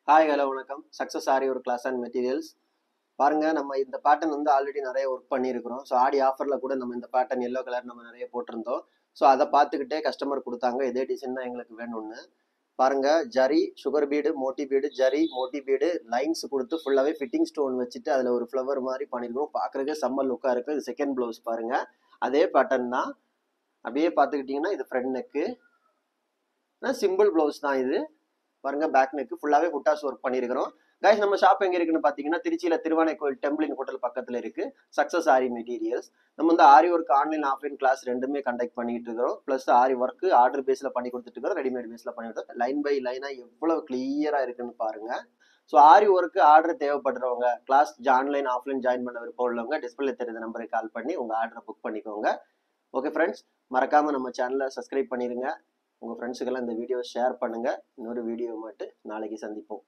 Hi hello வணக்கம். Success ஆரி ஒரு class and materials. பாருங்க, நம்ம இந்த பேட்டர்ன் வந்து ஆல்ரெடி நிறைய ஒர்க் பண்ணியிருக்கிறோம். ஸோ ஆடி ஆஃபரில் கூட நம்ம இந்த பேட்டர்ன் எல்லோ கலர் நம்ம நிறைய போட்டிருந்தோம். ஸோ அதை பார்த்துக்கிட்டே கஸ்டமர் கொடுத்தாங்க, இதே டிசைன் தான் எங்களுக்கு வேணும்னு. பாருங்க, zari sugar bead, Moti bead, zari Moti bead lines கொடுத்து ஃபுல்லாகவே ஃபிட்டிங் ஸ்டோன் வச்சுட்டு அதில் ஒரு ஃப்ளவர் மாதிரி பண்ணியிருக்கோம். பார்க்குறதுக்கு செம்ம லுக்காக இருக்குது. இது செகண்ட் ப்ளவுஸ் பாருங்க, அதே பேட்டர்ன் தான். அப்படியே பார்த்துக்கிட்டிங்கன்னா இது ஃப்ரண்ட் நெக்கு, சிம்பிள் ப்ளவுஸ் தான் இது. பாருங்க, பேக் நெக் ஃபுல்லாவே புட்டாஸ் ஒர்க் பண்ணிருக்கிறோம். கைஸ், நம்ம ஷாப் எங்க இருக்குன்னு பாத்தீங்கன்னா திருச்சியில திருவானை கோயில் டெம்பிளின் ஹோட்டல் பக்கத்துல இருக்கு. சக்சஸ் ஆரி மெட்டீரியல்ஸ். நம்ம வந்து ஆரி ஒர்க் ஆன்லைன் ஆஃப்லைன் கிளாஸ் ரெண்டுமே கண்டக்ட் பண்ணிட்டு இருக்கிறோம். பிளஸ் ஆரி ஒர்க் ஆர்டர் பேஸ்ல பண்ணி கொடுத்துட்டு இருக்கிறோம், ரெடிமேட் பேஸ்ல பண்ணி கொடுத்தோம். லைன் பை லைனா எவ்வளவு கிளியரா இருக்குன்னு பாருங்க. ஸோ ஆரி ஒர்க்கு ஆர்டர் தேவைப்படுறவங்க, கிளாஸ் ஆன்லைன் ஆஃப்லைன் ஜாயின் பண்ண விருப்பம் உள்ளவங்க டிஸ்பிளே தெரிந்த நம்பருக்கு கால் பண்ணி உங்க ஆர்டரை புக் பண்ணிக்கோங்க. ஓகே ஃப்ரெண்ட்ஸ், மறக்காம நம்ம சேனலை சப்ஸ்கிரைப் பண்ணிருங்க. உங்கள் ஃப்ரெண்ட்ஸுக்கெல்லாம் இந்த வீடியோ ஷேர் பண்ணுங்கள். இன்னொரு வீடியோ மட்டும் நாளைக்கு சந்திப்போம்.